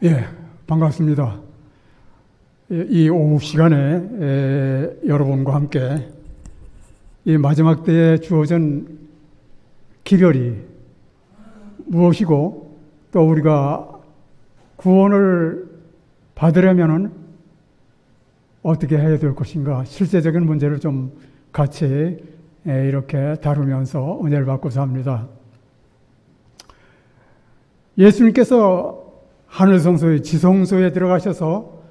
예, 반갑습니다. 이 오후 시간에 여러분과 함께 이 마지막 때에 주어진 기별이 무엇이고 또 우리가 구원을 받으려면 어떻게 해야 될 것인가, 실제적인 문제를 좀 같이 이렇게 다루면서 은혜를 받고자 합니다. 예수님께서 하늘성소의 지성소에 들어가셔서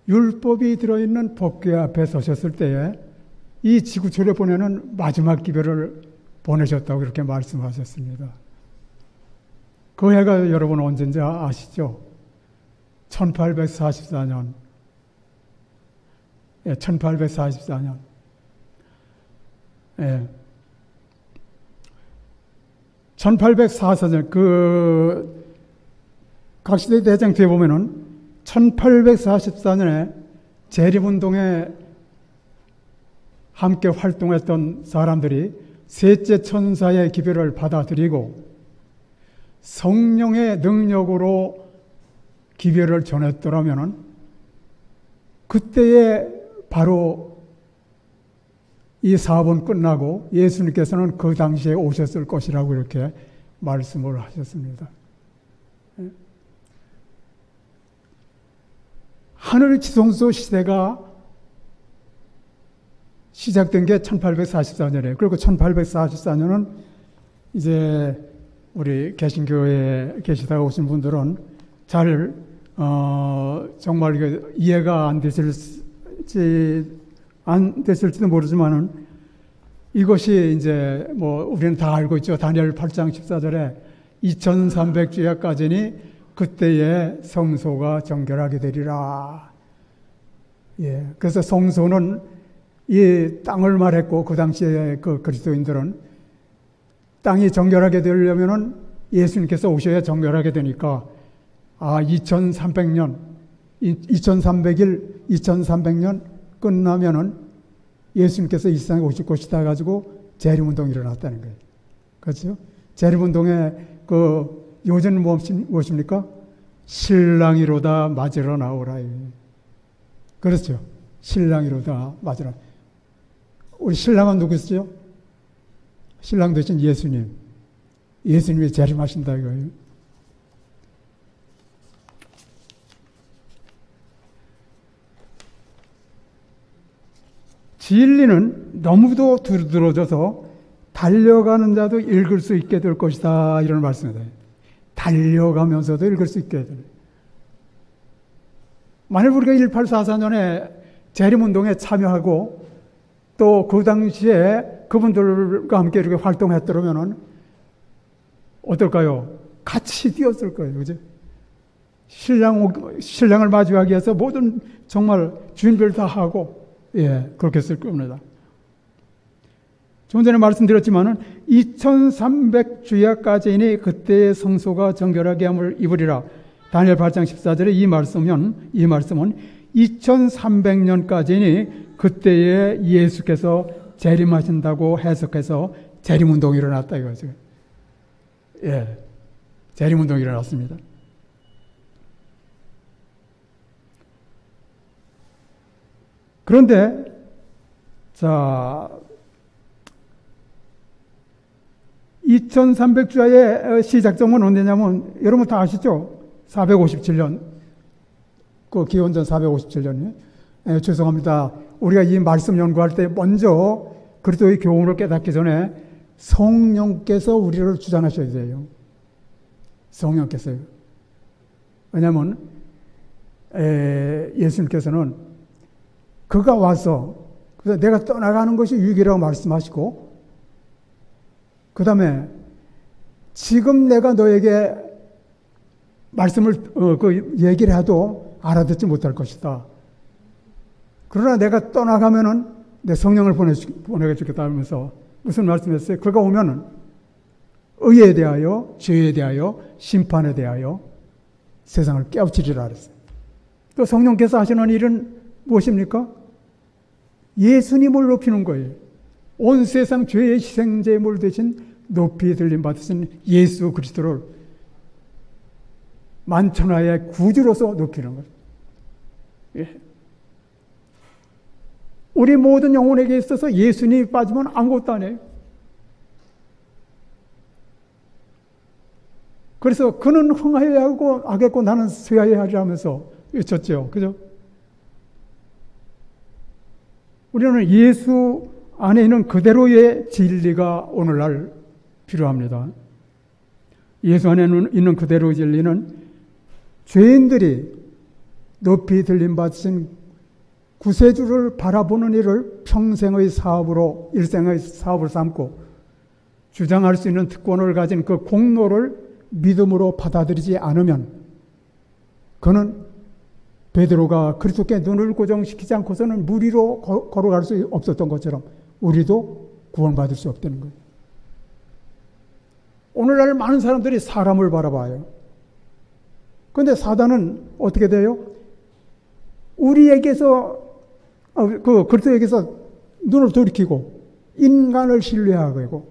율법이 들어있는 법궤 앞에 서셨을 때에 이 지구촌에 보내는 마지막 기별을 보내셨다고 그렇게 말씀하셨습니다. 그 해가 여러분 언제인지 아시죠? 1844년. 1844년. 예. 1844년, 각시대 대장터에 보면은 1844년에 재림운동에 함께 활동했던 사람들이 셋째 천사의 기별을 받아들이고 성령의 능력으로 기별을 전했더라면은 그때에 바로 이 사업은 끝나고 예수님께서는 그 당시에 오셨을 것이라고 이렇게 말씀을 하셨습니다. 하늘 지성소 시대가 시작된 게 1844년이에요. 그리고 1844년은 이제 우리 개신교에 계시다가 오신 분들은 잘 정말 이해가 안 됐을지도 모르지만은 이것이 이제 우리는 다 알고 있죠. 다니엘 8장 14절에 2300주야까지니 그때에 성소가 정결하게 되리라. 예. 그래서 성소는 이 땅을 말했고, 그 당시에 그 그리스도인들은 땅이 정결하게 되려면은 예수님께서 오셔야 정결하게 되니까, 2300년, 2300일, 2300년 끝나면은 예수님께서 이 세상에 오실 것이다 가지고 재림운동이 일어났다는 거예요. 그렇죠? 재림운동의 요즘은 무엇입니까? 신랑이로다 맞으러 나오라. 그렇죠? 신랑이로다 맞으러. 우리 신랑은 누구시죠? 신랑 되신 예수님. 예수님이 재림하신다 이거예요. 진리는 너무도 두드러져서 달려가는 자도 읽을 수 있게 될 것이다 이런 말씀이에요. 달려가면서도 읽을 수 있게 될. 만약 우리가 1844년에 재림운동에 참여하고 또 그 당시에 그분들과 함께 이렇게 활동했더라면 어떨까요? 같이 뛰었을 거예요. 그죠? 신랑을 마주하기 위해서 모든 정말 준비를 다 하고, 그렇게 했을 겁니다. 좀 전에 말씀드렸지만은 2300주야까지니 그때의 성소가 정결하게 함을 입으리라. 다니엘 8장 14절에 이 말씀은 2300년까지니 그때에 예수께서 재림하신다고 해석해서 재림운동이 일어났다 이거죠. 재림운동이 일어났습니다. 그런데 자 2300주야의 시작점은 언제냐면 여러분 다 아시죠? 457년 그 기원전 457년이에요. 죄송합니다. 우리가 이 말씀 연구할 때 먼저 그리스도의 교훈을 깨닫기 전에 성령께서 우리를 주장하셔야 돼요. 성령께서요. 왜냐하면 예수님께서는 그가 와서 그래서 내가 떠나가는 것이 유익이라고 말씀하시고, 그 다음에 지금 내가 너에게 말씀을 얘기를 해도 알아듣지 못할 것이다. 그러나 내가 떠나가면은 내 성령을 보내주겠다 하면서 무슨 말씀했어요? 그가 오면은 의에 대하여, 죄에 대하여, 심판에 대하여 세상을 깨우치리라 그랬어요. 또 성령께서 하시는 일은 무엇입니까? 예수님을 높이는 거예요. 온 세상 죄의 희생제물 대신 높이 들림 받으신 예수 그리스도를 만천하의 구주로서 높이는 거죠. 예. 우리 모든 영혼에게 있어서 예수님이 빠지면 아무것도 안 해요. 그래서 그는 흥하여야 하겠고 나는 쇠하여야 하리 하면서 외쳤죠. 그죠? 우리는 예수 안에 있는 그대로의 진리가 오늘날 필요합니다. 예수 안에 있는 그대로의 진리는 죄인들이 높이 들림받으신 구세주를 바라보는 일을 평생의 사업으로, 일생의 사업을 삼고 주장할 수 있는 특권을 가진 그 공로를 믿음으로 받아들이지 않으면 그는 베드로가 그리스도께 눈을 고정시키지 않고서는 물 위로 걸어갈 수 없었던 것처럼 우리도 구원받을 수 없다는 거예요. 오늘날 많은 사람들이 사람을 바라봐요. 그런데 사단은 어떻게 돼요? 우리에게서 그리스도에게서 눈을 돌이키고 인간을 신뢰하고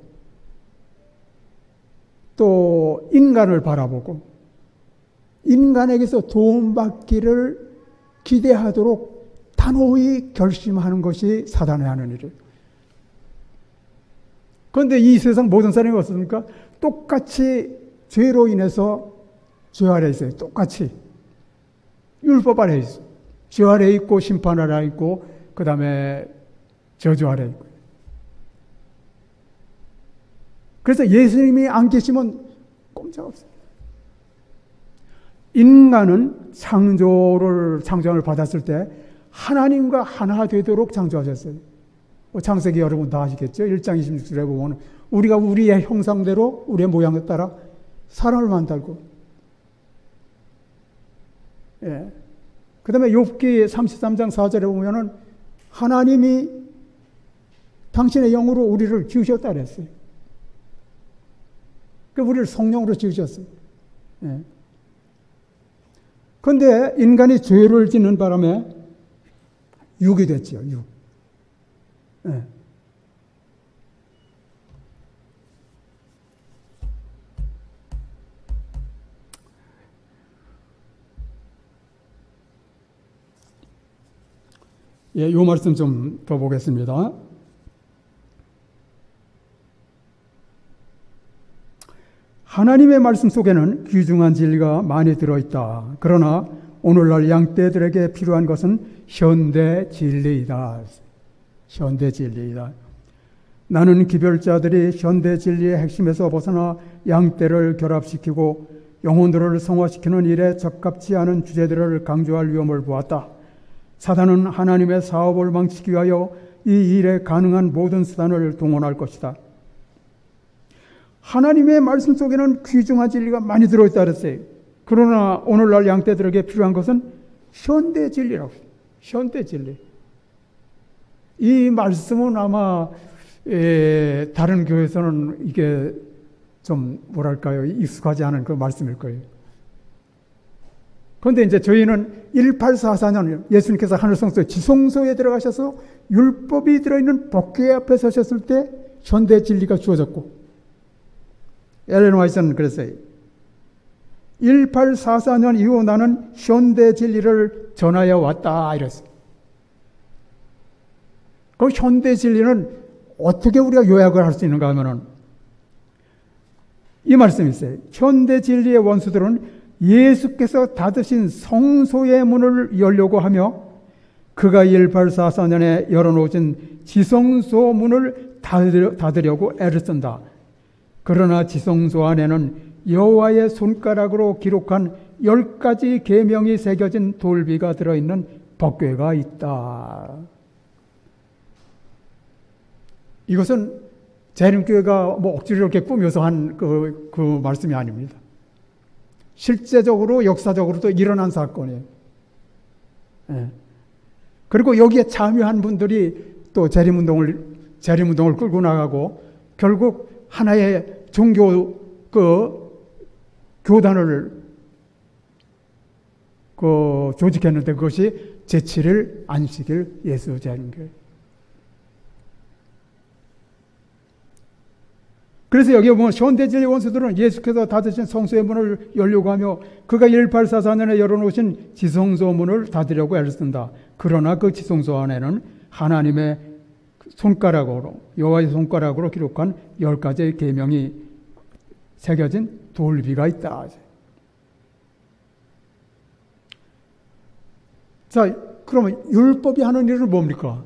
또 인간을 바라보고 인간에게서 도움받기를 기대하도록 단호히 결심하는 것이 사단이 하는 일이에요. 그런데 이 세상 모든 사람이 어떻습니까? 똑같이 죄로 인해서 죄 아래 있어요. 똑같이 율법 아래 있어요. 죄 아래 있고 심판 아래 있고 그 다음에 저주 아래 있고. 그래서 예수님이 안 계시면 꼼짝없어요. 인간은 창조를 받았을 때 하나님과 하나 되도록 창조하셨어요. 창세기 여러분 다 아시겠죠? 1장 26절에 보면 우리가 우리의 형상대로 우리의 모양에 따라 사람을 만들고, 예. 그 다음에 욥기 33장 4절에 보면은 하나님이 당신의 영으로 우리를 지으셨다 그랬어요. 그 우리를 성령으로 지으셨어요. 예. 그런데 인간이 죄를 짓는 바람에 육이 됐죠. 육. 예. 예, 이 말씀 좀 더 보겠습니다. 하나님의 말씀 속에는 귀중한 진리가 많이 들어있다. 그러나 오늘날 양떼들에게 필요한 것은 현대 진리이다. 현대 진리이다. 나는 기별자들이 현대 진리의 핵심에서 벗어나 양떼를 결합시키고 영혼들을 성화시키는 일에 적합치 않은 주제들을 강조할 위험을 보았다. 사단은 하나님의 사업을 망치기 위하여 이 일에 가능한 모든 수단을 동원할 것이다. 하나님의 말씀 속에는 귀중한 진리가 많이 들어있다 그랬어요. 그러나 오늘날 양떼들에게 필요한 것은 현대 진리라고. 현대 진리. 이 말씀은 아마 다른 교회에서는 이게 좀 뭐랄까요, 익숙하지 않은 그 말씀일 거예요. 그런데 이제 저희는 1844년 예수님께서 하늘성소 지성소에 들어가셔서 율법이 들어있는 법궤 앞에 서셨을 때 현대 진리가 주어졌고, 엘렌 화이트는 그랬어요. 1844년 이후 나는 현대 진리를 전하여 왔다 이랬어요. 그 현대 진리는 어떻게 우리가 요약을 할 수 있는가 하면은 이 말씀이 있어요. 현대 진리의 원수들은 예수께서 닫으신 성소의 문을 열려고 하며 그가 1844년에 열어놓으신 지성소 문을 닫으려고 애를 쓴다. 그러나 지성소 안에는 여호와의 손가락으로 기록한 10가지 계명이 새겨진 돌비가 들어있는 법궤가 있다. 이것은 재림교회가 뭐 억지로 이렇게 꾸며서 한 그 말씀이 아닙니다. 실제적으로 역사적으로도 일어난 사건이에요. 예. 그리고 여기에 참여한 분들이 또 재림운동을 끌고 나가고 결국 하나의 종교 교단을 조직했는데 그것이 제7일 안식일 예수 재림교회. 그래서 여기 보면 현대주의 원수들은 예수께서 닫으신 성소의 문을 열려고 하며 그가 1844년에 열어놓으신 지성소 문을 닫으려고 애를 쓴다. 그러나 그 지성소 안에는 하나님의 손가락으로, 여호와의 손가락으로 기록한 10가지의 계명이 새겨진 돌비가 있다. 자, 그러면 율법이 하는 일은 뭡니까?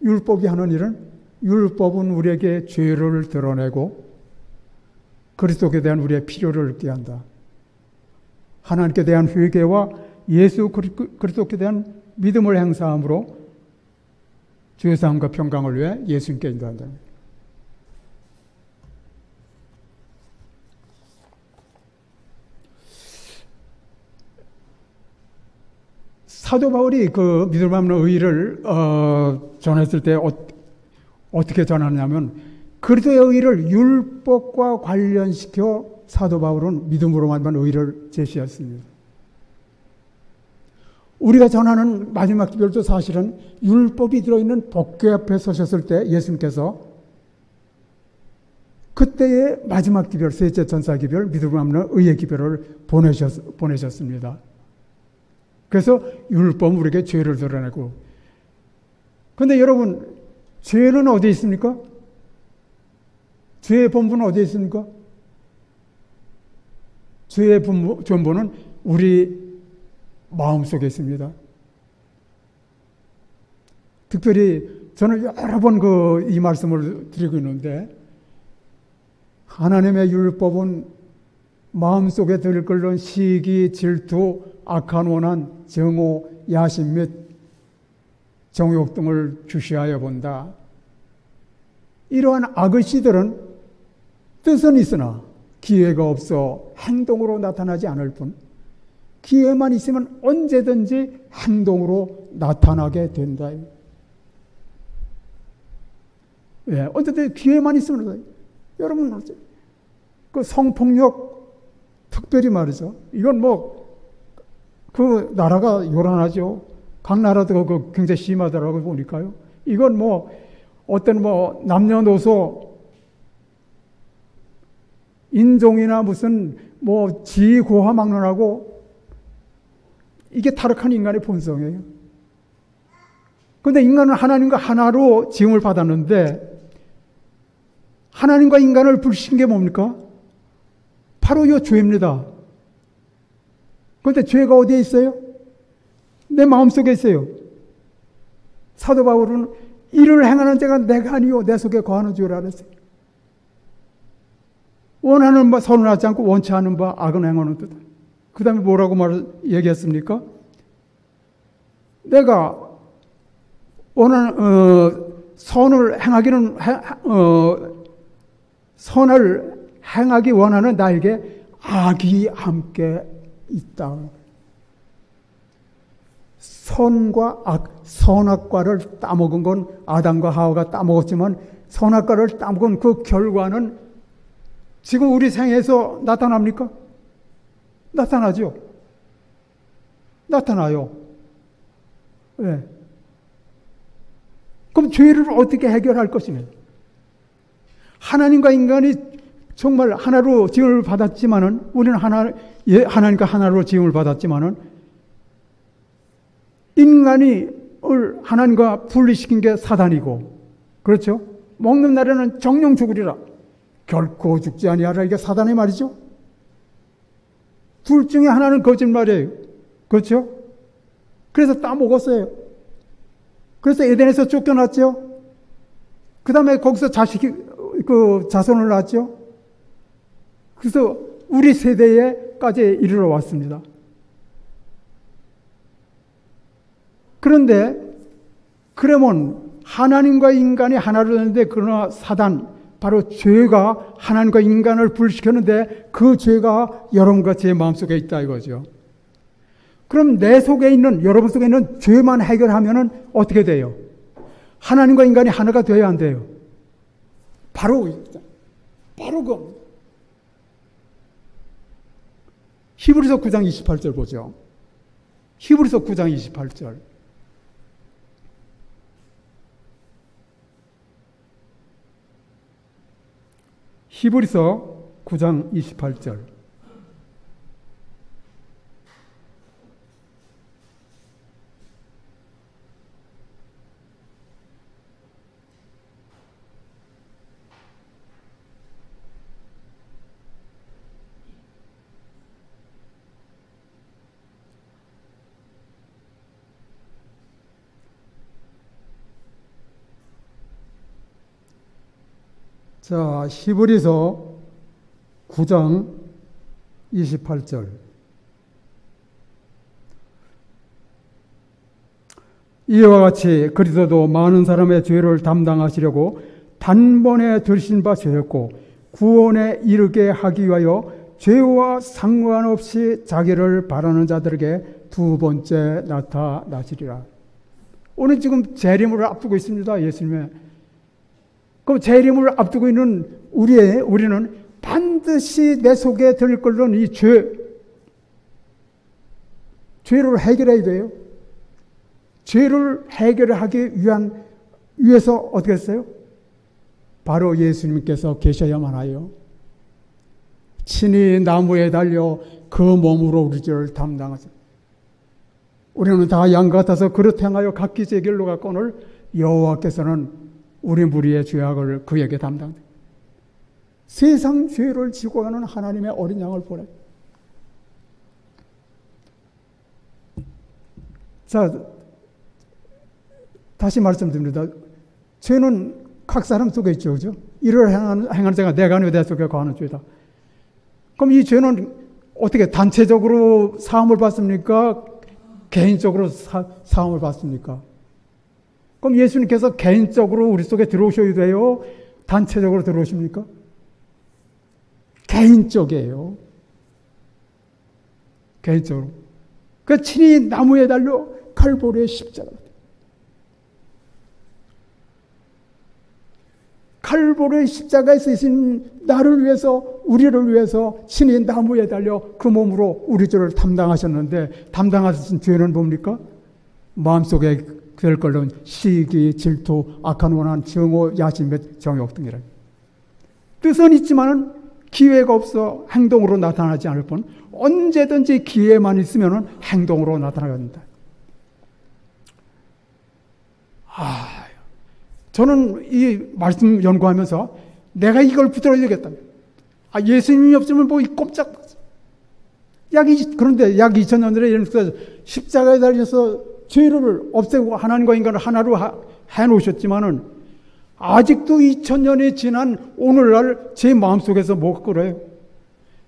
율법이 하는 일은, 율법은 우리에게 죄를 드러내고 그리스도께 대한 우리의 필요를 느끼게 한다. 하나님께 대한 회개와 예수 그리스도께 대한 믿음을 행사함으로 죄사함과 평강을 위해 예수님께 인도한다. 사도 바울이 그 믿을 없는 의의를 전했을 때 어떻게 전하냐면 그리스도의 의의를 율법과 관련시켜 사도 바울은 믿음으로만 의의를 제시했습니다. 우리가 전하는 마지막 기별도 사실은 율법이 들어있는 법궤 앞에 서셨을 때 예수님께서 그때의 마지막 기별, 셋째 전사 기별, 믿음으로 없는 의의 기별을 보내셨습니다. 그래서 율법은 우리에게 죄를 드러내고, 그런데 여러분, 죄는 어디에 있습니까? 죄의 본분은 어디에 있습니까? 죄의 전부는 우리 마음속에 있습니다. 특별히 저는 여러 번 이 말씀을 드리고 있는데, 하나님의 율법은 마음속에 들끓는 시기, 질투, 악한 원한, 정오, 야심 및 정욕 등을 주시하여 본다. 이러한 악의 씨들은 뜻은 있으나 기회가 없어 행동으로 나타나지 않을 뿐, 기회만 있으면 언제든지 행동으로 나타나게 된다. 예, 언제든지 기회만 있으면, 여러분, 그 성폭력, 특별히 말이죠. 이건 그 나라가 요란하죠. 각 나라도 굉장히 심하다라고 보니까요. 이건 어떤 남녀노소, 인종이나 무슨 지고화 막론하고, 이게 타락한 인간의 본성이에요. 그런데 인간은 하나님과 하나로 지음을 받았는데, 하나님과 인간을 불신 게 뭡니까? 바로 이 죄입니다. 그런데 죄가 어디에 있어요? 내 마음속에 있어요. 사도 바울은 이를 행하는 자가 내가 아니요 내 속에 거하는 줄 알았어요. 원하는 바 선언하지 않고 원치 않은 바 악은 행하는 듯. 그 다음에 뭐라고 얘기했습니까? 내가 원하는 선을 행하기는 선을 행하기 원하는 나에게 악이 함께 있다. 선과 악, 선악과를 따먹은 건 아담과 하와가 따먹었지만 선악과를 따먹은 그 결과는 지금 우리 생에서 나타납니까? 나타나죠. 나타나요. 네. 그럼 죄를 어떻게 해결할 것이냐? 하나님과 인간이 정말 하나로 지음을 받았지만은, 우리는 하나님과 하나로 지음을 받았지만은, 인간이 하나님과 분리시킨 게 사단이고, 그렇죠? 먹는 날에는 정령 죽으리라. 결코 죽지 아니하라. 이게 사단의 말이죠? 둘 중에 하나는 거짓말이에요. 그렇죠? 그래서 따먹었어요. 그래서 에덴에서 쫓겨났죠? 그 다음에 거기서 자손을 낳았죠? 그래서 우리 세대에까지 이르러 왔습니다. 그런데, 그러면 하나님과 인간이 하나로 되는데, 그러나 사단, 바로 죄가 하나님과 인간을 분리시켰는데 그 죄가 여러분과 제 마음속에 있다 이거죠. 그럼 내 속에 있는, 여러분 속에 있는 죄만 해결하면은 어떻게 돼요? 하나님과 인간이 하나가 돼야 안 돼요. 바로 그 히브리서 9장 28절 보죠. 히브리서 9장 28절. 히브리서 9장 28절. 자, 히브리서 9장 28절. 이와 같이 그리스도도 많은 사람의 죄를 담당하시려고 단번에 들으신 바 되었고 구원에 이르게 하기 위하여 죄와 상관없이 자기를 바라는 자들에게 두 번째 나타나시리라. 오늘 지금 재림을 앞두고 있습니다. 예수님의. 그럼 재림을 앞두고 있는 우리는 반드시 내 속에 들 걸로는 이 죄를 해결해야 돼요. 죄를 해결하기 위해서 어떻게 했어요? 바로 예수님께서 계셔야만 하여 친히 나무에 달려 그 몸으로 우리 죄를 담당하세요. 우리는 다 양 같아서 그릇 행하여 각기 제 길로 갔거늘 여호와께서는 우리 무리의 죄악을 그에게 담당해. 세상 죄를 지고 가는 하나님의 어린 양을 보내. 자, 다시 말씀드립니다. 죄는 각 사람 속에 있죠, 그죠? 이를 행하는 자가 내가 내 속에 거하는 죄다. 그럼 이 죄는 어떻게 단체적으로 사함을 받습니까? 개인적으로 사함을 받습니까? 그럼 예수님께서 개인적으로 우리 속에 들어오셔야 돼요? 단체적으로 들어오십니까? 개인적이에요. 개인적으로. 그 친히 나무에 달려 칼보리의 십자가. 칼보리의 십자가에 쓰신 나를 위해서, 우리를 위해서 친히 나무에 달려 그 몸으로 우리 죄를 담당하셨는데, 담당하신 죄는 뭡니까? 마음속에 될 걸로는 시기, 질투, 악한 원한, 정오, 야심 및 정욕 등이라. 뜻은 있지만은 기회가 없어 행동으로 나타나지 않을 뿐 언제든지 기회만 있으면은 행동으로 나타나간다. 저는 이 말씀 연구하면서 내가 이걸 붙들어야 되겠다. 예수님이 없으면 뭐 이 꼼짝. 그런데 약 2000년 전에 이런 십자가에 달려서 죄를 없애고 하나님과 인간을 하나로 해놓으셨지만은 아직도 2000년이 지난 오늘날 제 마음속에서 뭐가 끓어요?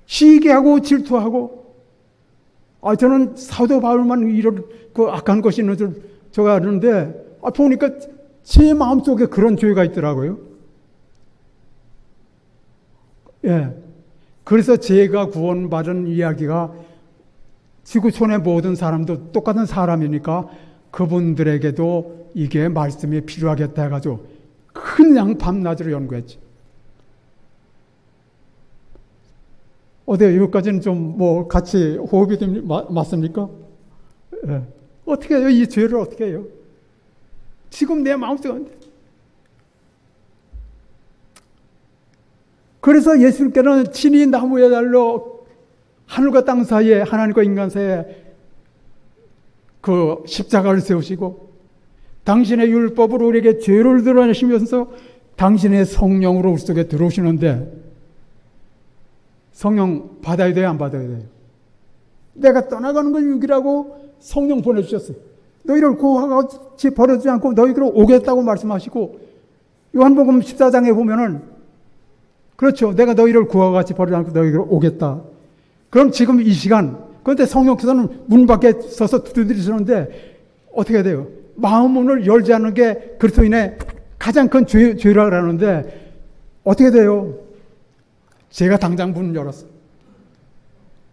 시기하고 질투하고. 저는 사도 바울만 이런 그 악한 것이 있는 줄 제가 아는데 보니까 제 마음속에 그런 죄가 있더라고요. 예. 그래서 제가 구원받은 이야기가 지구촌의 모든 사람도 똑같은 사람이니까 그분들에게도 이게 말씀이 필요하겠다 해가지고 그냥 밤낮으로 연구했지. 어때요? 여기까지는 좀 뭐 같이 호흡이 맞습니까? 예. 어떻게 해요? 이 죄를 어떻게 해요? 지금 내 마음속에. 그래서 예수님께는 친히 나무에 달려 하늘과 땅 사이에, 하나님과 인간 사이에 그 십자가를 세우시고 당신의 율법으로 우리에게 죄를 드러내시면서 당신의 성령으로 우리 속에 들어오시는데 성령 받아야 돼요? 안 받아야 돼요? 내가 떠나가는 걸 육이라고 성령 보내주셨어요. 너희를 고아같이 버려두지 않고 너희로 오겠다고 말씀하시고 요한복음 14장에 보면은 그렇죠. 내가 너희를 고아같이 버리지 않고 너희로 오겠다. 그럼 지금 이 시간, 그런데 성령께서는 문 밖에 서서 두드리시는데 어떻게 해야 돼요? 마음 문을 열지 않는 게 그리스도인의 가장 큰 죄라고 하는데 어떻게 돼요? 제가 당장 문을 열었어요.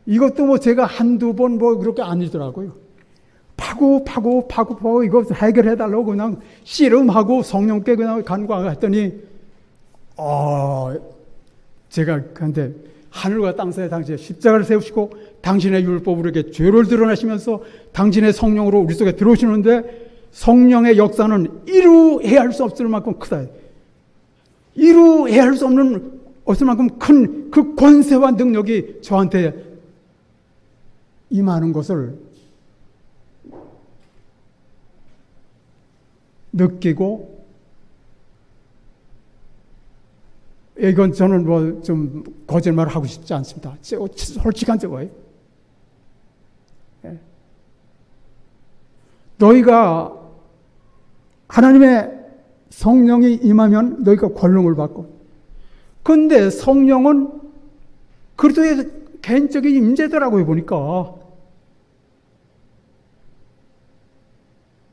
이것도 뭐 제가 한두 번 뭐 그렇게 아니더라고요. 파고 이거 해결해달라고 그냥 씨름하고 성령께 그냥 간구했더니 제가 근데 하늘과 땅 사이에 당신의 십자가를 세우시고 당신의 율법으로 이렇게 죄를 드러내시면서 당신의 성령으로 우리 속에 들어오시는데 성령의 역사는 이루 헤아릴 수 없을 만큼 크다. 이루 헤아릴 수 없는 없을 만큼 큰 그 권세와 능력이 저한테 임하는 것을 느끼고, 이건 저는 뭐 좀 거짓말을 하고 싶지 않습니다. 솔직한 저거예요. 너희가 하나님의 성령이 임하면 너희가 권능을 받고, 근데 성령은 그리스도의 개인적인 임재더라고요, 보니까.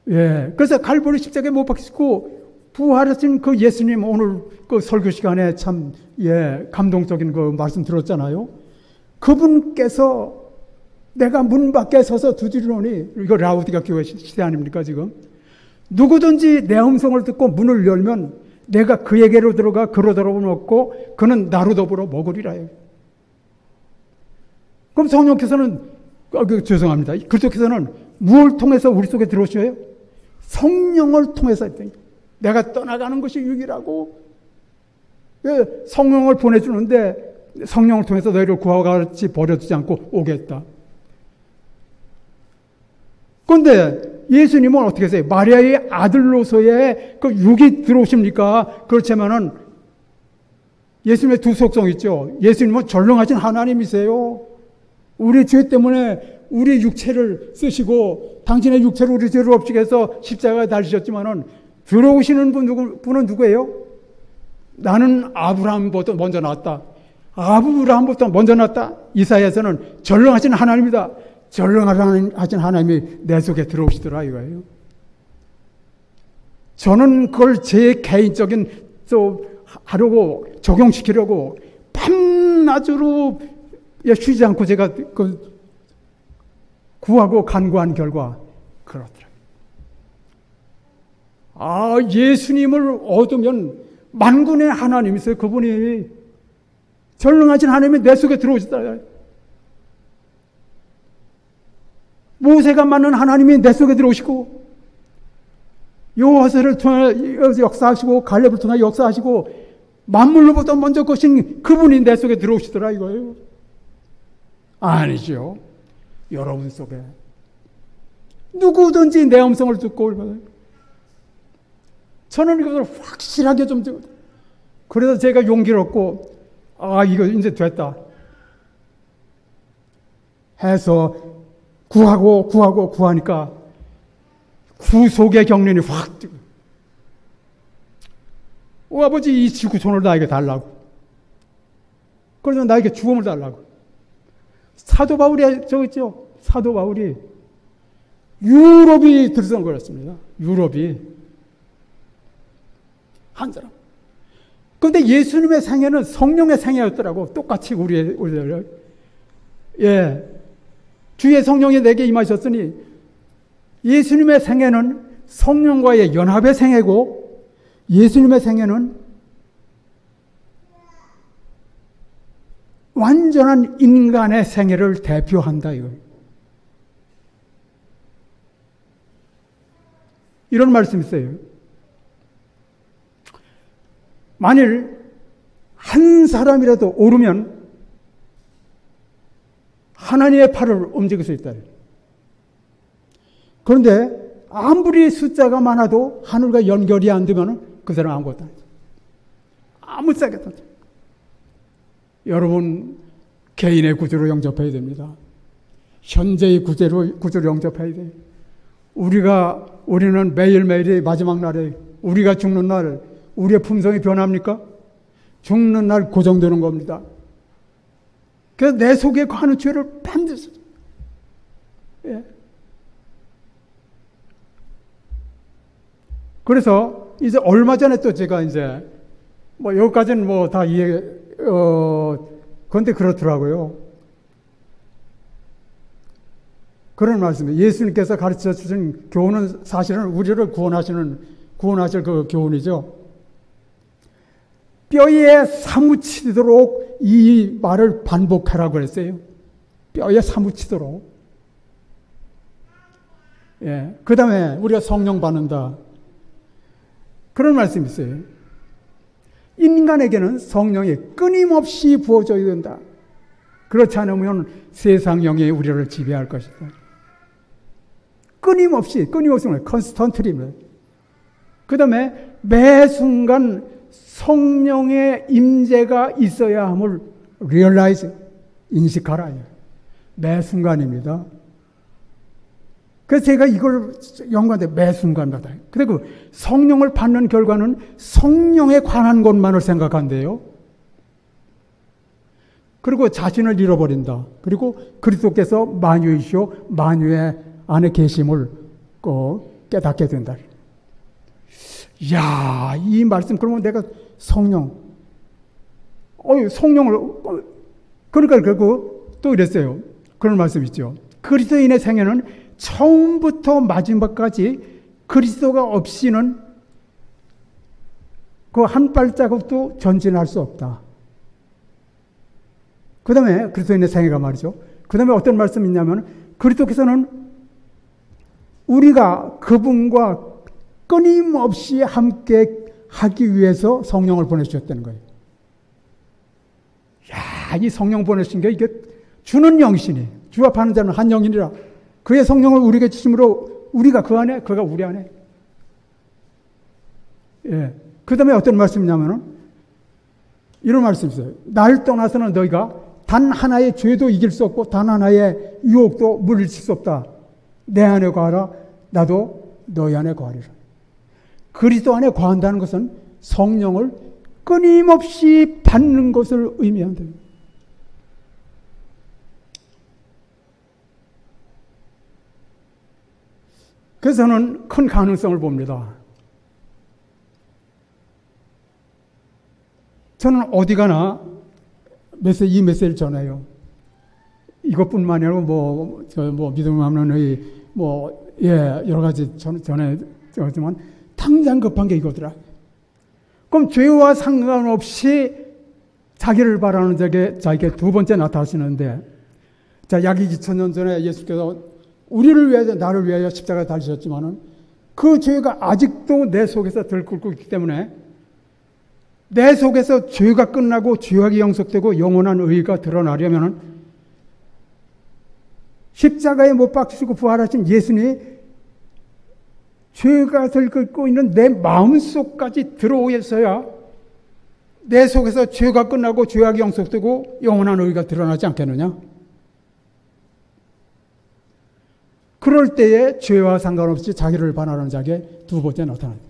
예. 그래서 갈보리 십자가에 못 박히시고 부활하신 그 예수님, 오늘 그 설교 시간에 참, 예, 감동적인 그 말씀 들었잖아요. 그분께서 내가 문 밖에 서서 두드리노니, 이거 라우디가 교회 시대 아닙니까, 지금? 누구든지 내 음성을 듣고 문을 열면 내가 그에게로 들어가 그로 들어먹고 그는 나로 더불어 먹으리라 해요. 그럼 성령께서는, 죄송합니다. 그리스도께서는 무엇을 통해서 우리 속에 들어오셔요? 성령을 통해서 했더니 내가 떠나가는 것이 유일하고, 성령을 보내주는데 성령을 통해서 너희를 구하고 같이 버려두지 않고 오겠다. 그런데 예수님은 어떻게 하세요? 마리아의 아들로서의 그 육이 들어오십니까? 그렇지만은 예수님의 두 속성 있죠. 예수님은 전능하신 하나님이세요. 우리 죄 때문에 우리 육체를 쓰시고 당신의 육체를 우리 죄를 없애게 해서 십자가에 달리셨지만은 들어오시는 분은 누구예요? 나는 아브라함보다 먼저 났다. 아브라함보다 먼저 났다. 이사야에서는 전능하신 하나님이다. 전능하신 하나님이 내 속에 들어오시더라 이거예요. 저는 그걸 제 개인적인 하려고 적용시키려고 밤낮으로 쉬지 않고 제가 구하고 간구한 결과 그렇더라고요. 예수님을 얻으면 만군의 하나님이세요. 그분이 전능하신 하나님이 내 속에 들어오시더라. 모세가 만난 하나님이 내 속에 들어오시고, 여호와서를 통해 역사하시고 갈렙을 통해 역사하시고 만물로부터 먼저 거신 그분이 내 속에 들어오시더라 이거예요. 아니죠. 여러분 속에 누구든지 내 음성을 듣고 올거든요. 저는 이것을 확실하게 좀, 그래서 제가 용기를 얻고 이거 이제 됐다 해서 구하니까 구속의 경륜이 확 뜨고, 아버지 이 지구촌을 나에게 달라고. 그래서 나에게 죽음을 달라고. 사도 바울이 있죠. 사도 바울이 유럽이 들썩거렸습니다. 유럽이 한 사람. 그런데 예수님의 생애는 성령의 생애였더라고. 똑같이 우리의 주의 성령이 내게 임하셨으니, 예수님의 생애는 성령과의 연합의 생애고, 예수님의 생애는 완전한 인간의 생애를 대표한다 이거예요. 이런 말씀이 있어요. 만일 한 사람이라도 오르면 하나님의 팔을 움직일 수 있다. 그런데 아무리 숫자가 많아도 하늘과 연결이 안 되면 그 사람 아무것도 아니죠. 아무 짝에도 안 돼요. 여러분, 개인의 구조로 영접해야 됩니다. 현재의 구조로 영접해야 돼요. 우리는 매일매일이 마지막 날에, 우리가 죽는 날, 우리의 품성이 변합니까? 죽는 날 고정되는 겁니다. 그래서 내 속에 거하는 죄를 반드시, 그래서 이제 얼마 전에 또 제가 이제 여기까지는 다 그런데 그렇더라고요. 그런 말씀이에요. 예수님께서 가르쳐 주신 교훈은 사실은 우리를 구원하실 그 교훈이죠. 뼈에 사무치도록 이 말을 반복하라고 그랬어요. 뼈에 사무치도록. 그 다음에 우리가 성령 받는다. 그런 말씀이 있어요. 인간에게는 성령이 끊임없이 부어져야 된다. 그렇지 않으면 세상 영이 우리를 지배할 것이다. 끊임없이 컨스턴트리입니다. 그 다음에 매 순간 성령의 임재가 있어야 함을 realize, 인식하라. 매 순간입니다. 그래서 제가 이걸 연구하는데 매 순간마다. 그리고 성령을 받는 결과는 성령에 관한 것만을 생각한대요. 그리고 자신을 잃어버린다. 그리고 그리스도께서 만유이시오, 만유의 안에 계심을 깨닫게 된다. 이야, 이 말씀, 그러면 내가 성령을, 그러니까 결국 또 이랬어요. 그런 말씀 있죠. 그리스도인의 생애는 처음부터 마지막까지 그리스도가 없이는 그 한 발자국도 전진할 수 없다. 그 다음에 그리스도인의 생애가 말이죠. 그 다음에 어떤 말씀이 있냐면 그리스도께서는 우리가 그분과 끊임없이 함께 하기 위해서 성령을 보내주셨다는 거예요. 야, 이 성령 보내신 게 이게 주는 영신이, 주와 파는 자는 한 영이니라. 그의 성령을 우리에게 주심으로 우리가 그 안에, 그가 우리 안에. 예. 그 다음에 어떤 말씀이냐면은 이런 말씀이 있어요. 날 떠나서는 너희가 단 하나의 죄도 이길 수 없고 단 하나의 유혹도 물리칠 수 없다. 내 안에 거하라. 나도 너희 안에 거하리라. 그리스도 안에 거한다는 것은 성령을 끊임없이 받는 것을 의미한다. 그래서 저는 큰 가능성을 봅니다. 저는 어디 가나 이 메시지를 전해요. 이것뿐만 아니고 믿음을 없는 여러 가지 전해지만 당장 급한 게 이거더라. 그럼 죄와 상관없이 자기를 바라는 자에게 두 번째 나타나시는데, 자, 약 2000년 전에 예수께서 우리를 위하여, 나를 위하여 십자가에 달리셨지만은 그 죄가 아직도 내 속에서 들끓고 있기 때문에 내 속에서 죄가 끝나고 죄악이 영속되고 영원한 의가 드러나려면은 십자가에 못 박히시고 부활하신 예수님이 죄가 들끓고 있는 내 마음속까지 들어오셔야 내 속에서 죄가 끝나고 죄악이 영속되고 영원한 의가 드러나지 않겠느냐? 그럴 때에 죄와 상관없이 자기를 반하는 자에게 두 번째 나타납니다.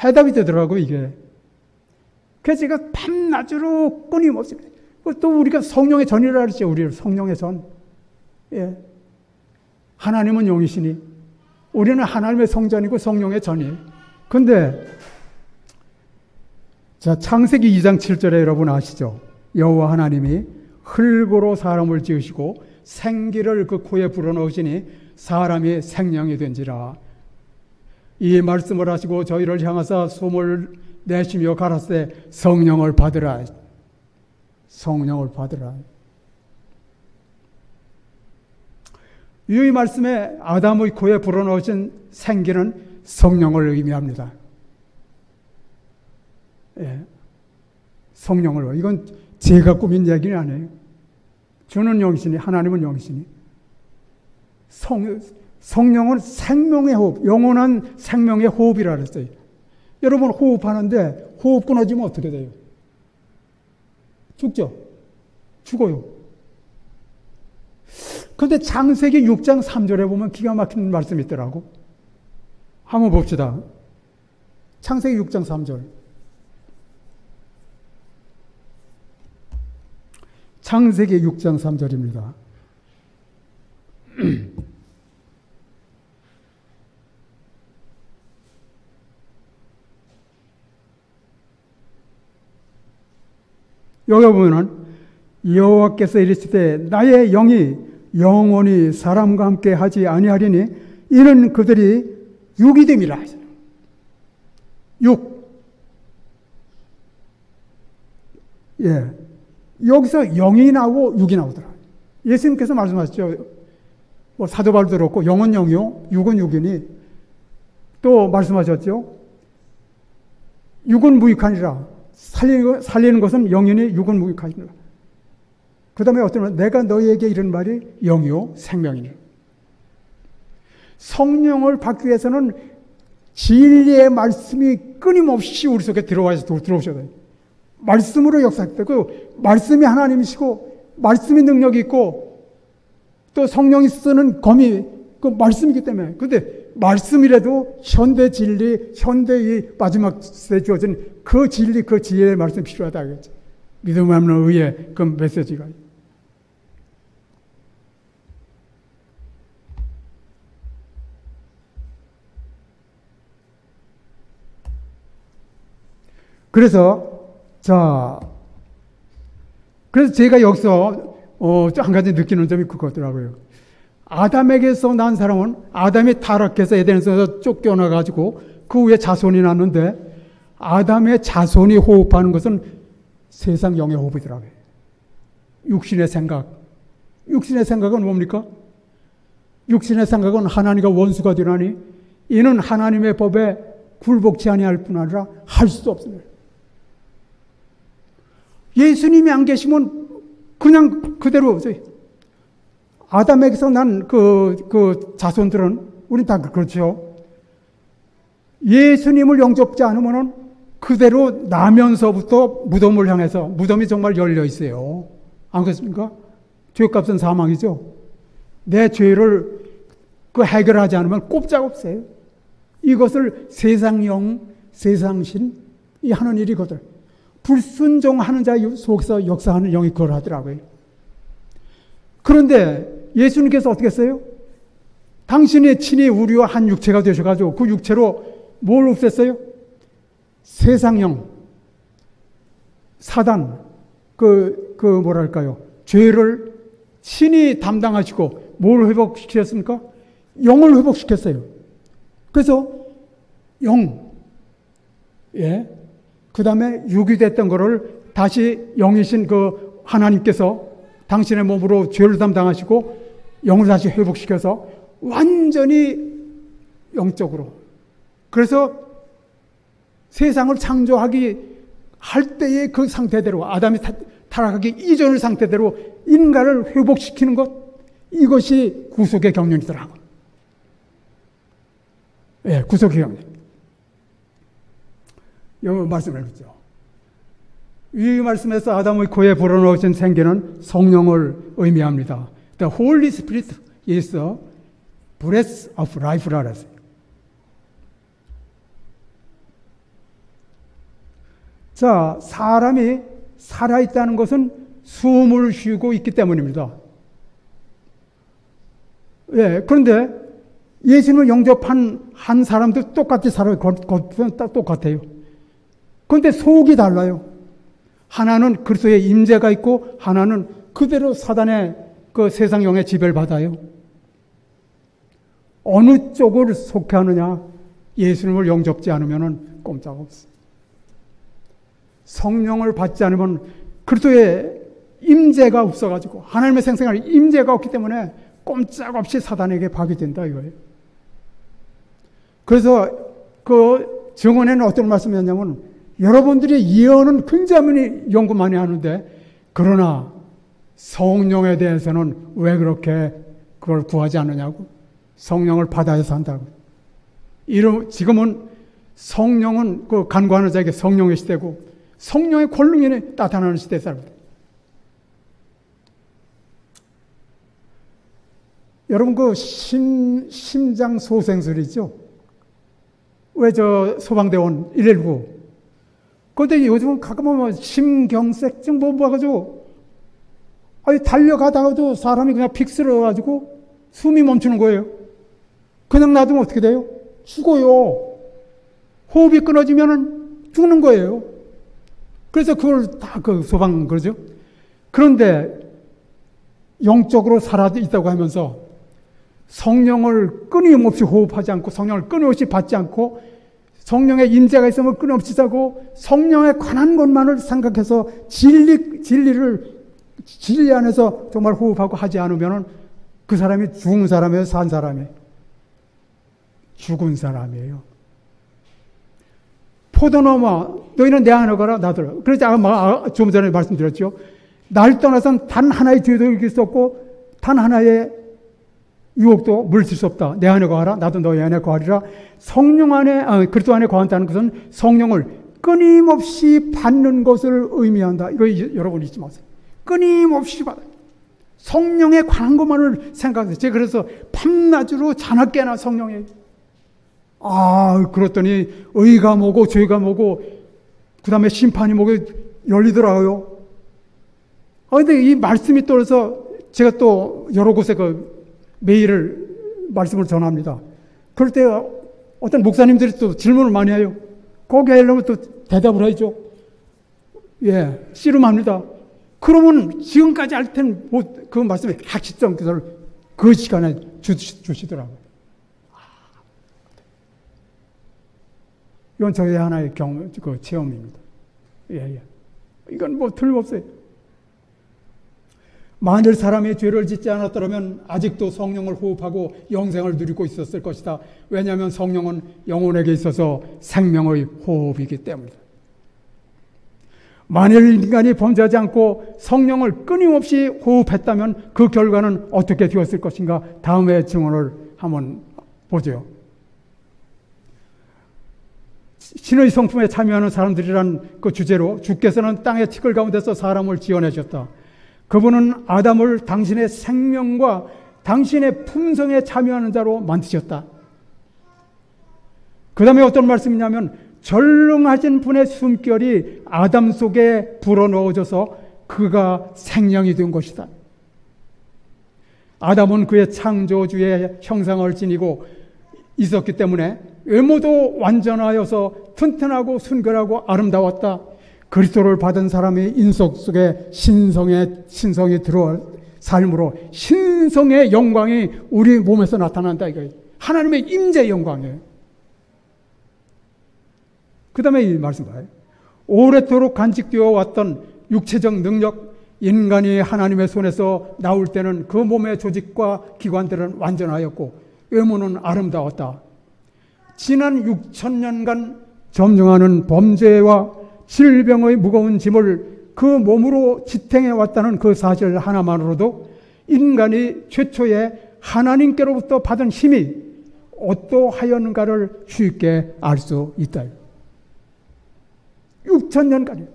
해답이 되더라고요, 이게. 그래서 제가 밤낮으로 끊임없이, 또 우리가 성령의 전이라 그랬죠, 우리를 성령의 전. 예. 하나님은 영이시니, 우리는 하나님의 성전이고 성령의 전이에요. 근데, 자, 창세기 2장 7절에 여러분 아시죠? 여호와 하나님이 흙으로 사람을 지으시고 생기를 그 코에 불어넣으시니 사람이 생명이 된지라. 이 말씀을 하시고 저희를 향하사 숨을 내쉬며 가라사대 성령을 받으라. 성령을 받으라. 이 말씀에 아담의 코에 불어넣으신 생기는 성령을 의미합니다. 예. 성령을. 이건 제가 꾸민 얘기는 아니에요. 주는 영이시니, 하나님은 영이시니. 성령은 생명의 호흡, 영원한 생명의 호흡이라 그랬어요. 여러분 호흡하는데 호흡 끊어지면 어떻게 돼요? 죽죠? 죽어요. 그런데 창세기 6장 3절에 보면 기가 막힌 말씀이 있더라고. 한번 봅시다. 창세기 6장 3절. 창세기 6장 3절입니다. 여기 보면은 여호와께서 이르시되 나의 영이 영원히 사람과 함께 하지 아니하리니 이는 그들이 육이 됨이라. 육. 예. 여기서 영이 나오고 육이 나오더라. 예수님께서 말씀하셨죠. 사도 바울도 그렇고 영은 영이요, 육은 육이니 또 말씀하셨죠. 육은 무익하니라. 살리는 것은 영이니 육은 무익하니라. 그 다음에 어떤 말, 내가 너희에게 이런 말이 영이요 생명이니. 성령을 받기 위해서는 진리의 말씀이 끊임없이 우리 속에 들어오셔야 돼요. 말씀으로 역사되고, 말씀이 하나님이시고, 말씀이 능력이 있고, 또 성령이 쓰는 검이 그 말씀이기 때문에. 근데 말씀이라도 현대 진리, 현대의 마지막 시대에 주어진 그 진리, 그 지혜의 말씀이 필요하다 하겠죠. 믿음 없는 의의 그 메시지가. 그래서 제가 여기서 한 가지 느끼는 점이 그거더라고요. 아담에게서 난 사람은 아담이 타락해서 에덴에서 쫓겨나가지고 그 후에 자손이 났는데 아담의 자손이 호흡하는 것은 세상 영의 호흡이더라고요. 육신의 생각. 육신의 생각은 뭡니까? 육신의 생각은 하나님과 원수가 되나니 이는 하나님의 법에 굴복치 아니할 뿐 아니라 할 수도 없습니다. 예수님이 안 계시면 그냥 그대로 아담에게서 난 그 자손들은 우린 다 그렇죠. 예수님을 영접지 않으면은 그대로 나면서부터 무덤을 향해서 무덤이 정말 열려 있어요. 안 그렇습니까? 죄값은 사망이죠. 내 죄를 해결하지 않으면 꼼짝없어요. 이것을 세상 영, 세상 신이 하는 일이거든. 불순종하는 자 속에서 역사하는 영이 그걸 하더라고요. 그런데 예수님께서 어떻게 했어요? 당신의 친히 우리와 한 육체가 되셔가지고 그 육체로 뭘 없앴어요? 세상 영, 사단, 뭐랄까요? 죄를 친히 담당하시고 뭘 회복시켰습니까? 영을 회복시켰어요. 그래서 영, 그 다음에 육이 됐던 거를 다시 영이신 그 하나님께서 당신의 몸으로 죄를 담당하시고 영을 다시 회복시켜서 완전히 영적으로. 그래서 세상을 창조하기 할 때의 그 상태대로 아담이 타락하기 이전의 상태대로 인간을 회복시키는 것, 이것이 구속의 경륜이더라고. 구속의 경륜. 여기 말씀을 해보죠. 이 말씀에서 아담의 코에 불어넣으신 생기는 성령을 의미합니다. The Holy Spirit is the breath of life라 그랬어요. 자, 사람이 살아있다는 것은 숨을 쉬고 있기 때문입니다. 그런데 예수님을 영접한 한 사람도 똑같이 살아요. 똑같아요. 그런데 속이 달라요. 하나는 그리스도의 임재가 있고 하나는 그대로 사단의 그 세상 영의 지배를 받아요. 어느 쪽을 속해하느냐? 예수님을 영접지 않으면 꼼짝없어. 성령을 받지 않으면 그리스도의 임재가 없어가지고 하나님의 생생한 임재가 없기 때문에 꼼짝없이 사단에게 파괴된다 이거예요. 그래서 그 증언에는 어떤 말씀이었냐면 여러분들이 예언은 굉장히 연구 많이 하는데 그러나 성령에 대해서는 왜 그렇게 그걸 구하지 않느냐고. 성령을 받아야 산다고. 지금은 성령은 그 간구하는 자에게 성령의 시대고 성령의 권능이 나타나는 시대에 살입니다. 여러분 그 심장 소생술 있죠? 왜 소방대원 119 그런데 요즘은 가끔 보면 심경색증 봐가지고 달려가다가도 사람이 그냥 픽 쓰러가지고 숨이 멈추는 거예요. 그냥 놔두면 어떻게 돼요? 죽어요. 호흡이 끊어지면 죽는 거예요. 그래서 그걸 다 소방 그러죠. 그런데 영적으로 살아있다고 하면서 성령을 끊임없이 호흡하지 않고 성령을 끊임없이 받지 않고 성령의 임재가 있으면 끊임없이 자고 성령에 관한 것만을 생각해서 진리 안에서 정말 호흡하고 하지 않으면 그 사람이 죽은 사람이에요, 산 사람이에요? 죽은 사람이에요. 포도나무아 너희는 내 안에 거라 나더라. 그래서 좀 전에 말씀드렸죠. 날 떠나선 단 하나의 죄도 이길 수 없고 단 하나의 유혹도 물칠 수 없다. 내 안에 거하라 나도 너희 안에 거하리라. 성령 안에 그리스도 안에 거한다는 것은 성령을 끊임없이 받는 것을 의미한다. 이거 여러분 잊지 마세요. 끊임없이 받아요. 성령에 관한 것만을 생각하세요. 제가 그래서 밤낮으로 자나깨나 성령에 그랬더니 의가 뭐고 죄가 뭐고 그 다음에 심판이 뭐고 열리더라고요. 근데 이 말씀이 떠서 제가 또 여러 곳에 그 메일을 말씀을 전합니다. 그럴 때 어떤 목사님들이 또 질문을 많이 해요. 거기에 하려면 또 대답을 해야죠. 예, 씨름합니다. 그러면 지금까지 할 때는 그 말씀의 핵심성 그걸 그 시간에 주시더라고요. 이건 저의 하나의 체험입니다. 예. 이건 뭐 틀림없어요. 만일 사람이 죄를 짓지 않았더라면 아직도 성령을 호흡하고 영생을 누리고 있었을 것이다. 왜냐하면 성령은 영혼에게 있어서 생명의 호흡이기 때문이다. 만일 인간이 범죄하지 않고 성령을 끊임없이 호흡했다면 그 결과는 어떻게 되었을 것인가? 다음의 증언을 한번 보죠. 신의 성품에 참여하는 사람들이란 그 주제로 주께서는 땅의 티끌 가운데서 사람을 지어내셨다. 그분은 아담을 당신의 생명과 당신의 품성에 참여하는 자로 만드셨다. 그 다음에 어떤 말씀이냐면 전능하신 분의 숨결이 아담 속에 불어넣어져서 그가 생명이 된 것이다. 아담은 그의 창조주의 형상을 지니고 있었기 때문에 외모도 완전하여서 튼튼하고 순결하고 아름다웠다. 그리스도를 받은 사람이 인석 속에 신성이 들어올 삶으로 신성의 영광이 우리 몸에서 나타난다 이거예요. 하나님의 임재의 영광이에요. 그 다음에 이 말씀 봐요. 오래도록 간직되어 왔던 육체적 능력, 인간이 하나님의 손에서 나올 때는 그 몸의 조직과 기관들은 완전하였고 외모는 아름다웠다. 지난 6,000년간 점령하는 범죄와 질병의 무거운 짐을 그 몸으로 지탱해 왔다는 그 사실 하나만으로도 인간이 최초에 하나님께로부터 받은 힘이 어떠하였는가를 쉽게 알 수 있다. 6,000년까지.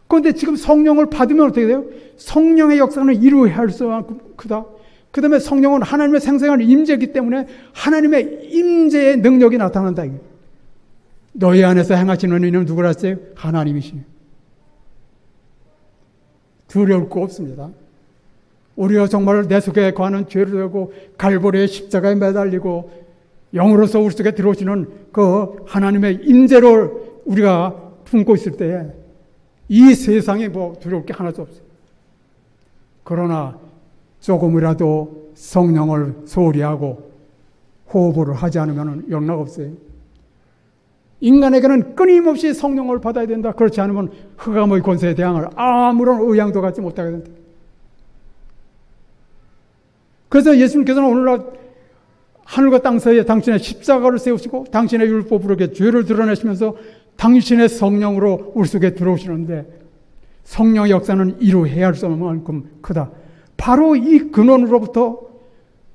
그런데 지금 성령을 받으면 어떻게 돼요? 성령의 역사는 이루어야 할 수 만큼 크다. 그 다음에 성령은 하나님의 생생한 임재이기 때문에 하나님의 임재의 능력이 나타난다. 너희 안에서 행하시는 이는 누구라 했어요? 하나님이시니. 두려울 거 없습니다. 우리가 정말 내 속에 관한 죄를 지고 갈보리의 십자가에 매달리고 영으로서 우리 속에 들어오시는 그 하나님의 임재를 우리가 품고 있을 때에 이 세상에 뭐 두려울 게 하나도 없어요. 그러나 조금이라도 성령을 소홀히 하고 호흡을 하지 않으면 영락 없어요. 인간에게는 끊임없이 성령을 받아야 된다. 그렇지 않으면 흑암의 권세에 대항을 아무런 의향도 갖지 못하게 된다. 그래서 예수님께서는 오늘날 하늘과 땅 사이에 당신의 십자가를 세우시고 당신의 율법으로 죄를 드러내시면서 당신의 성령으로 우리 속에 들어오시는데 성령의 역사는 이루 헤아릴 수 없는 만큼 크다. 바로 이 근원으로부터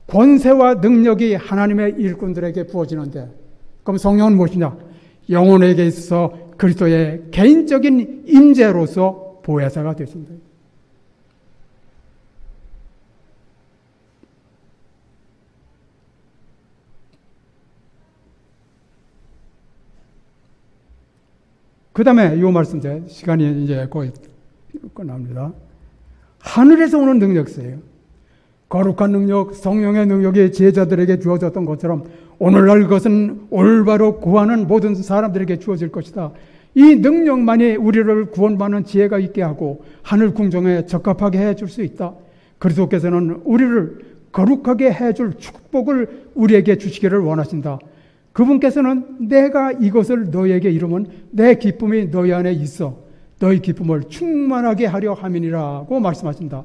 권세와 능력이 하나님의 일꾼들에게 부어지는데 그럼 성령은 무엇이냐? 영혼에게 있어서 그리스도의 개인적인 임재로서 보혜사가 되신다. 그 다음에 이 말씀, 시간이 이제 거의 끝납니다. 하늘에서 오는 능력이에요. 거룩한 능력, 성령의 능력이 제자들에게 주어졌던 것처럼 오늘날 그것은 올바로 구하는 모든 사람들에게 주어질 것이다. 이 능력만이 우리를 구원받는 지혜가 있게 하고 하늘 궁정에 적합하게 해줄 수 있다. 그리스도께서는 우리를 거룩하게 해줄 축복을 우리에게 주시기를 원하신다. 그분께서는 내가 이것을 너희에게 이루면 내 기쁨이 너희 안에 있어 너희 기쁨을 충만하게 하려 함이니라고 말씀하신다.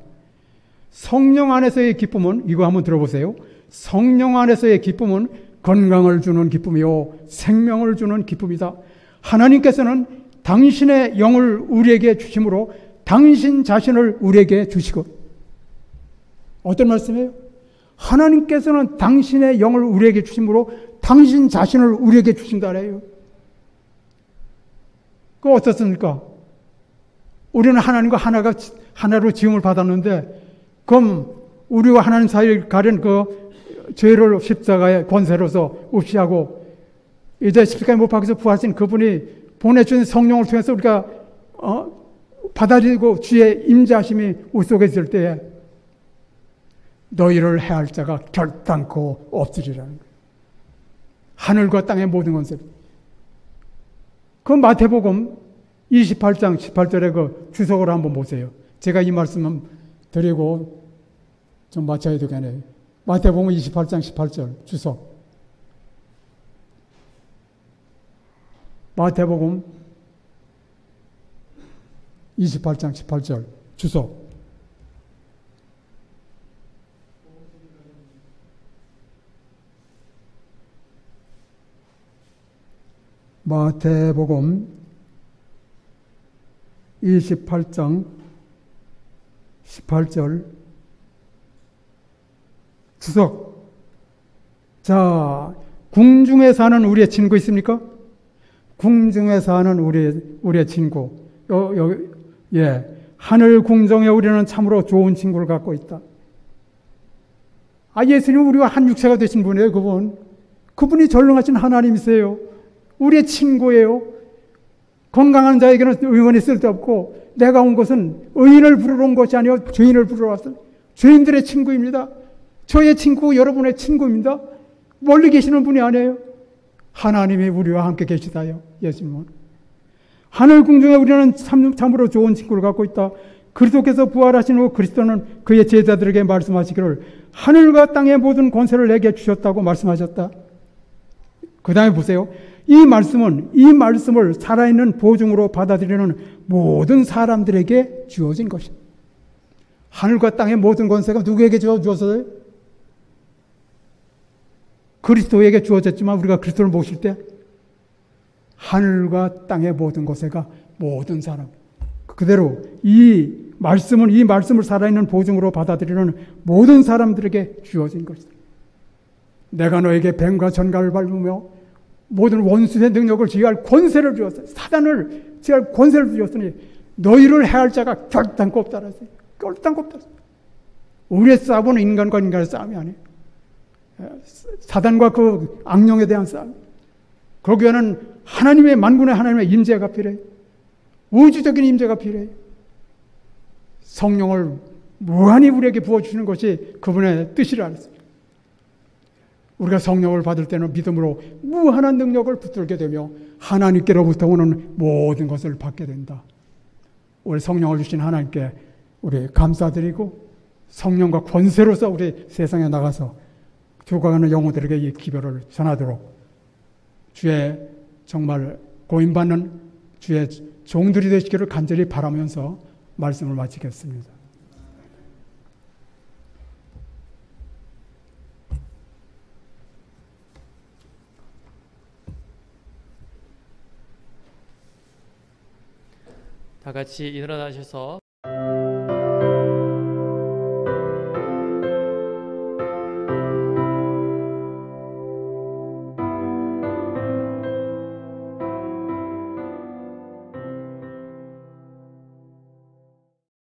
성령 안에서의 기쁨은 이거 한번 들어보세요. 성령 안에서의 기쁨은 건강을 주는 기쁨이요 생명을 주는 기쁨이다. 하나님께서는 당신의 영을 우리에게 주심으로 당신 자신을 우리에게 주시고, 어떤 말씀이에요? 하나님께서는 당신의 영을 우리에게 주심으로 당신 자신을 우리에게 주신다래요. 그 어떻습니까? 우리는 하나님과 하나로 지음을 받았는데, 그럼 우리와 하나님 사이를 가린 그 죄를 십자가의 권세로서 없이하고, 이제 십자가에 못 박혀서 부활하신 그분이 보내주신 성령을 통해서 우리가 받아들이고 주의 임재하심이 우리 속에 있을 때에 너희를 해할 자가 결단코 없으리라는 거예요. 하늘과 땅의 모든 것을. 그 마태복음 28장 18절의 그 주석을 한번 보세요. 제가 이 말씀을 드리고 좀 마쳐야 되겠네요. 마태복음 28장 18절 주석. 마태복음 28장 18절 주석. 마태복음 28장 18절 주석. 자, 궁중에 사는 우리의 친구 있습니까? 궁중에 사는 우리의 친구. 하늘 궁정에 우리는 참으로 좋은 친구를 갖고 있다. 예수님은 우리와 한 육체가 되신 분이에요, 그분이 전능하신 하나님이세요. 우리의 친구예요. 건강한 자에게는 의원이 쓸데없고, 내가 온 것은 의인을 부르러 온 것이 아니요 죄인을 부르러 왔어요. 죄인들의 친구입니다. 저의 친구, 여러분의 친구입니다. 멀리 계시는 분이 아니에요. 하나님이 우리와 함께 계시다요. 예수님은. 하늘 궁중에 우리는 참으로 좋은 친구를 갖고 있다. 그리스도께서 부활하신 후 그리스도는 그의 제자들에게 말씀하시기를 하늘과 땅의 모든 권세를 내게 주셨다고 말씀하셨다. 그 다음에 보세요. 이 말씀을 살아있는 보증으로 받아들이는 모든 사람들에게 주어진 것입니다. 하늘과 땅의 모든 권세가 누구에게 주어졌어요? 그리스도에게 주어졌지만 우리가 그리스도를 모실 때 하늘과 땅의 모든 권세가 모든 사람, 그대로 이 말씀을 살아있는 보증으로 받아들이는 모든 사람들에게 주어진 것이다. 내가 너에게 뱀과 전갈을 밟으며 모든 원수의 능력을 지휘할 권세를 주었어. 사단을 지휘할 권세를 주었으니 너희를 해할 자가 결단코 없다라서. 결단코 없다. 우리의 싸움은 인간과 인간의 싸움이 아니에요. 사단과 그 악령에 대한 싸움. 거기에는 만군의 하나님의 임재가 필요해요. 우주적인 임재가 필요해요. 성령을 무한히 우리에게 부어주시는 것이 그분의 뜻이라 했습니다. 우리가 성령을 받을 때는 믿음으로 무한한 능력을 붙들게 되며 하나님께로부터 오는 모든 것을 받게 된다. 우리 성령을 주신 하나님께 우리 감사드리고 성령과 권세로서 우리 세상에 나가서 죽어가는 영혼들에게 이 기별을 전하도록 주의 정말 고임받는 주의 종들이 되시기를 간절히 바라면서 말씀을 마치겠습니다. 다 같이 일어나셔서